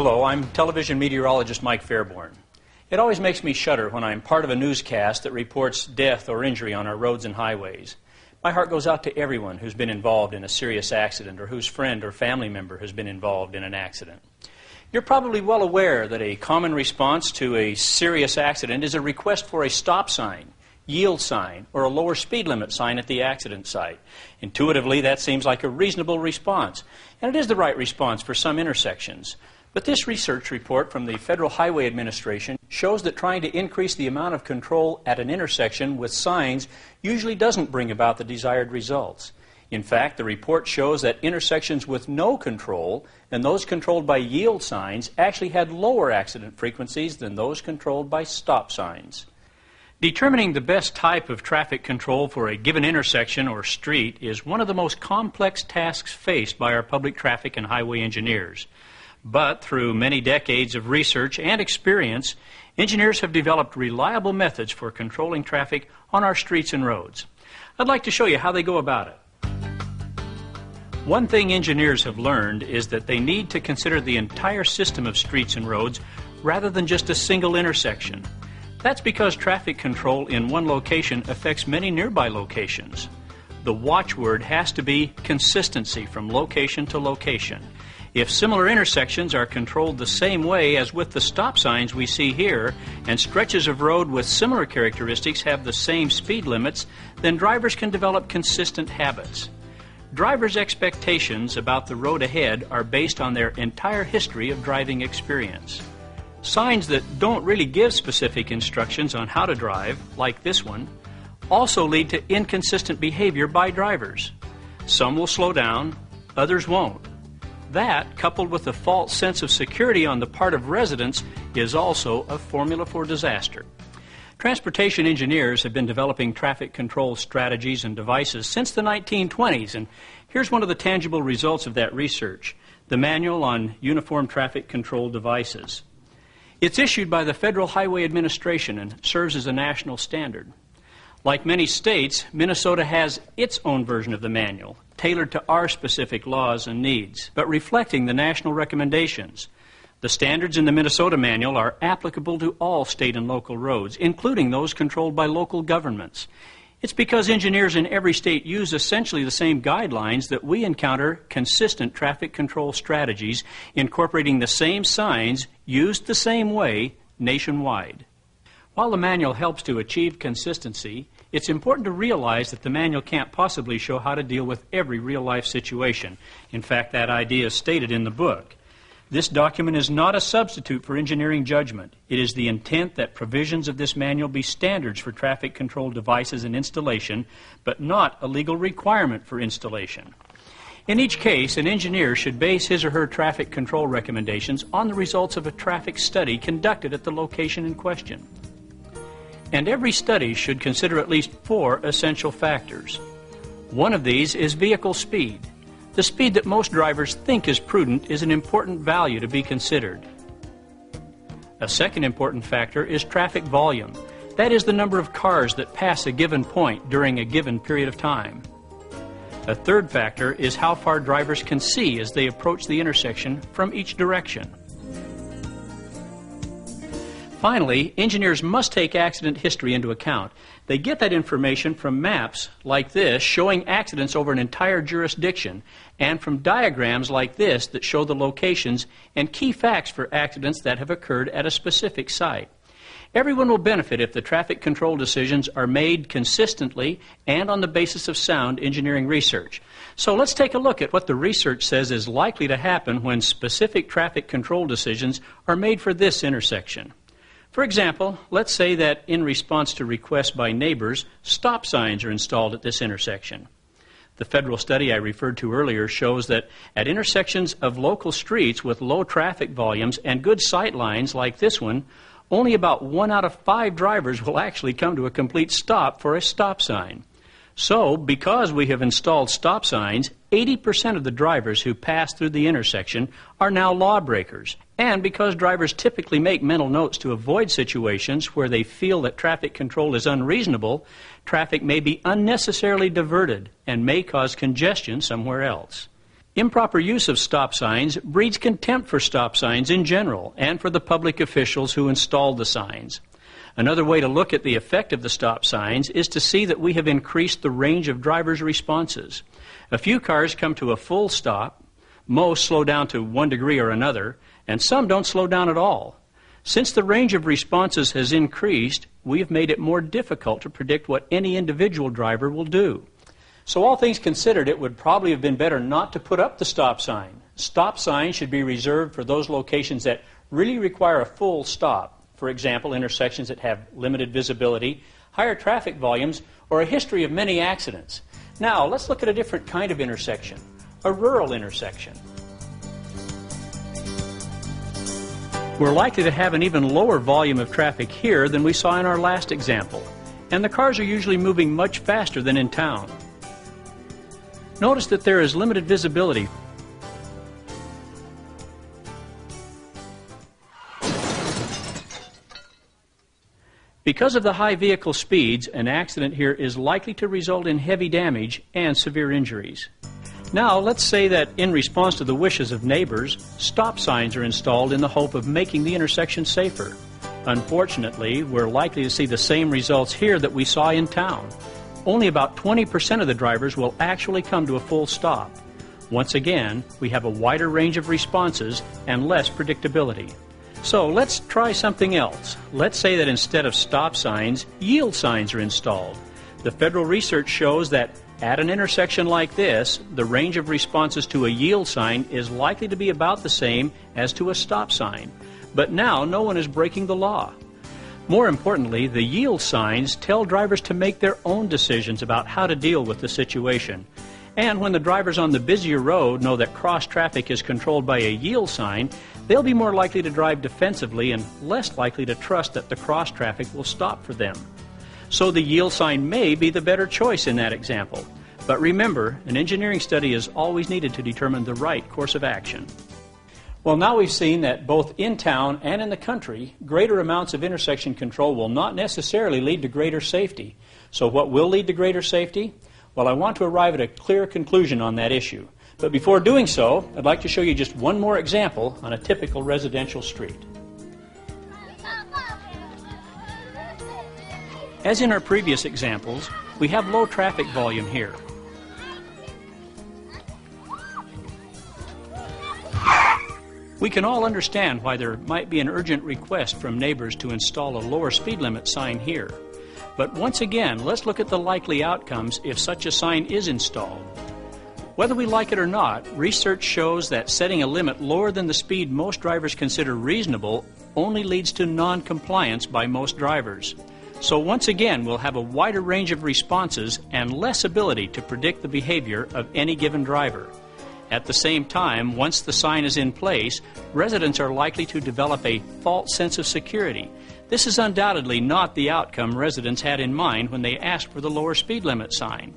Hello, I'm television meteorologist Mike Fairborn. It always makes me shudder when I'm part of a newscast that reports death or injury on our roads and highways. My heart goes out to everyone who's been involved in a serious accident or whose friend or family member has been involved in an accident. You're probably well aware that a common response to a serious accident is a request for a stop sign, yield sign, or a lower speed limit sign at the accident site. Intuitively, that seems like a reasonable response, and it is the right response for some intersections. But this research report from the Federal Highway Administration shows that trying to increase the amount of control at an intersection with signs usually doesn't bring about the desired results. In fact, the report shows that intersections with no control and those controlled by yield signs actually had lower accident frequencies than those controlled by stop signs. Determining the best type of traffic control for a given intersection or street is one of the most complex tasks faced by our public traffic and highway engineers. But through many decades of research and experience, engineers have developed reliable methods for controlling traffic on our streets and roads. I'd like to show you how they go about it. One thing engineers have learned is that they need to consider the entire system of streets and roads rather than just a single intersection. That's because traffic control in one location affects many nearby locations. The watchword has to be consistency from location to location. If similar intersections are controlled the same way as with the stop signs we see here, and stretches of road with similar characteristics have the same speed limits, then drivers can develop consistent habits. Drivers' expectations about the road ahead are based on their entire history of driving experience. Signs that don't really give specific instructions on how to drive, like this one, also lead to inconsistent behavior by drivers. Some will slow down, others won't. That, coupled with a false sense of security on the part of residents, is also a formula for disaster. Transportation engineers have been developing traffic control strategies and devices since the 1920s, and here's one of the tangible results of that research, the Manual on Uniform Traffic Control Devices. It's issued by the Federal Highway Administration and serves as a national standard. Like many states, Minnesota has its own version of the manual, tailored to our specific laws and needs, but reflecting the national recommendations. The standards in the Minnesota manual are applicable to all state and local roads, including those controlled by local governments. It's because engineers in every state use essentially the same guidelines that we encounter consistent traffic control strategies incorporating the same signs used the same way nationwide. While the manual helps to achieve consistency, it's important to realize that the manual can't possibly show how to deal with every real-life situation. In fact, that idea is stated in the book. This document is not a substitute for engineering judgment. It is the intent that provisions of this manual be standards for traffic control devices and installation, but not a legal requirement for installation. In each case, an engineer should base his or her traffic control recommendations on the results of a traffic study conducted at the location in question. And every study should consider at least 4 essential factors. One of these is vehicle speed. The speed that most drivers think is prudent is an important value to be considered. A second important factor is traffic volume. That is the number of cars that pass a given point during a given period of time. A third factor is how far drivers can see as they approach the intersection from each direction. Finally, engineers must take accident history into account. They get that information from maps like this showing accidents over an entire jurisdiction and from diagrams like this that show the locations and key facts for accidents that have occurred at a specific site. Everyone will benefit if the traffic control decisions are made consistently and on the basis of sound engineering research. So let's take a look at what the research says is likely to happen when specific traffic control decisions are made for this intersection. For example, let's say that in response to requests by neighbors, stop signs are installed at this intersection. The federal study I referred to earlier shows that at intersections of local streets with low traffic volumes and good sight lines like this one, only about 1 out of 5 drivers will actually come to a complete stop for a stop sign. So, because we have installed stop signs, 80% of the drivers who pass through the intersection are now lawbreakers. And because drivers typically make mental notes to avoid situations where they feel that traffic control is unreasonable, traffic may be unnecessarily diverted and may cause congestion somewhere else. Improper use of stop signs breeds contempt for stop signs in general and for the public officials who installed the signs. Another way to look at the effect of the stop signs is to see that we have increased the range of drivers' responses. A few cars come to a full stop, most slow down to 1 degree or another, and some don't slow down at all. Since the range of responses has increased, we have made it more difficult to predict what any individual driver will do. So all things considered, it would probably have been better not to put up the stop sign. Stop signs should be reserved for those locations that really require a full stop. For example, intersections that have limited visibility, higher traffic volumes, or a history of many accidents. Now, let's look at a different kind of intersection, a rural intersection. We're likely to have an even lower volume of traffic here than we saw in our last example, and the cars are usually moving much faster than in town. Notice that there is limited visibility. Because of the high vehicle speeds, an accident here is likely to result in heavy damage and severe injuries. Now, let's say that in response to the wishes of neighbors, stop signs are installed in the hope of making the intersection safer. Unfortunately, we're likely to see the same results here that we saw in town. Only about 20% of the drivers will actually come to a full stop. Once again, we have a wider range of responses and less predictability. So let's try something else. Let's say that instead of stop signs, yield signs are installed. The federal research shows that at an intersection like this, the range of responses to a yield sign is likely to be about the same as to a stop sign. But now no one is breaking the law. More importantly, the yield signs tell drivers to make their own decisions about how to deal with the situation. And when the drivers on the busier road know that cross traffic is controlled by a yield sign, they'll be more likely to drive defensively and less likely to trust that the cross traffic will stop for them. So the yield sign may be the better choice in that example. But remember, an engineering study is always needed to determine the right course of action. Well, now we've seen that both in town and in the country, greater amounts of intersection control will not necessarily lead to greater safety. So what will lead to greater safety? Well, I want to arrive at a clear conclusion on that issue. But before doing so, I'd like to show you just one more example on a typical residential street. As in our previous examples, we have low traffic volume here. We can all understand why there might be an urgent request from neighbors to install a lower speed limit sign here. But once again, let's look at the likely outcomes if such a sign is installed. Whether we like it or not, research shows that setting a limit lower than the speed most drivers consider reasonable only leads to non-compliance by most drivers. So once again, we'll have a wider range of responses and less ability to predict the behavior of any given driver. At the same time, once the sign is in place, residents are likely to develop a false sense of security. This is undoubtedly not the outcome residents had in mind when they asked for the lower speed limit sign.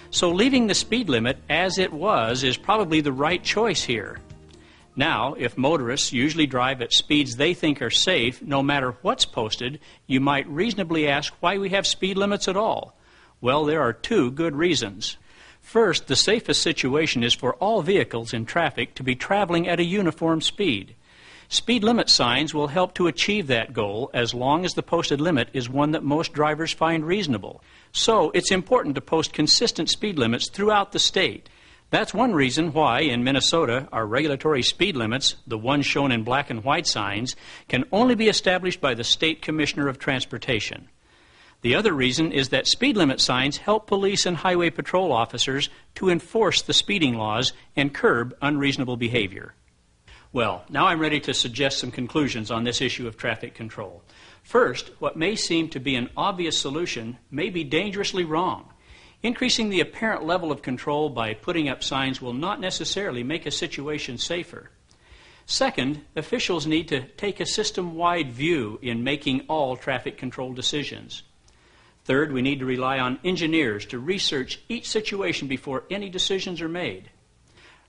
So leaving the speed limit as it was is probably the right choice here. Now, if motorists usually drive at speeds they think are safe, no matter what's posted, you might reasonably ask why we have speed limits at all. Well, there are two good reasons. First, the safest situation is for all vehicles in traffic to be traveling at a uniform speed. Speed limit signs will help to achieve that goal as long as the posted limit is one that most drivers find reasonable. So it's important to post consistent speed limits throughout the state. That's one reason why in Minnesota our regulatory speed limits, the ones shown in black and white signs, can only be established by the State Commissioner of Transportation. The other reason is that speed limit signs help police and highway patrol officers to enforce the speeding laws and curb unreasonable behavior. Well, now I'm ready to suggest some conclusions on this issue of traffic control. First, what may seem to be an obvious solution may be dangerously wrong. Increasing the apparent level of control by putting up signs will not necessarily make a situation safer. Second, officials need to take a system-wide view in making all traffic control decisions. Third, we need to rely on engineers to research each situation before any decisions are made.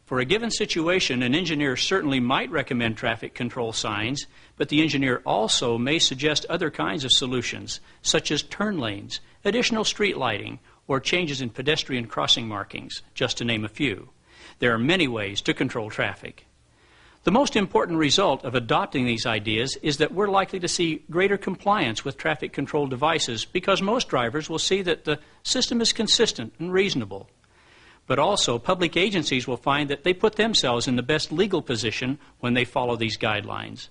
For a given situation, an engineer certainly might recommend traffic control signs, but the engineer also may suggest other kinds of solutions, such as turn lanes, additional street lighting, or changes in pedestrian crossing markings, just to name a few. There are many ways to control traffic. The most important result of adopting these ideas is that we're likely to see greater compliance with traffic control devices because most drivers will see that the system is consistent and reasonable. But also, public agencies will find that they put themselves in the best legal position when they follow these guidelines.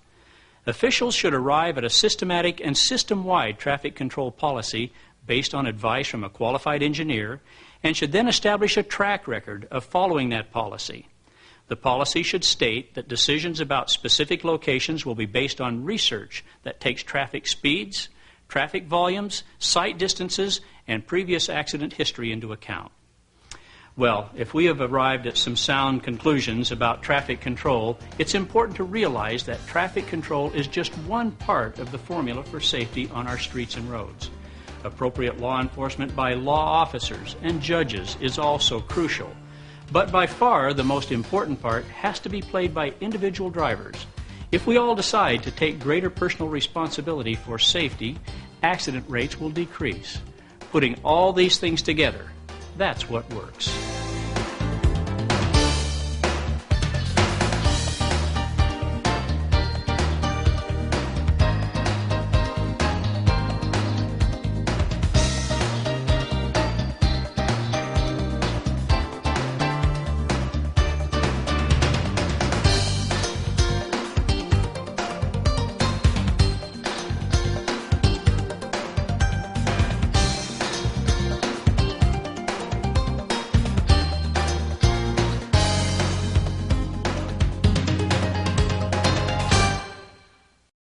Officials should arrive at a systematic and system-wide traffic control policy based on advice from a qualified engineer and should then establish a track record of following that policy. The policy should state that decisions about specific locations will be based on research that takes traffic speeds, traffic volumes, sight distances, and previous accident history into account. Well, if we have arrived at some sound conclusions about traffic control, it's important to realize that traffic control is just one part of the formula for safety on our streets and roads. Appropriate law enforcement by law officers and judges is also crucial. But by far, the most important part has to be played by individual drivers. If we all decide to take greater personal responsibility for safety, accident rates will decrease. Putting all these things together, that's what works.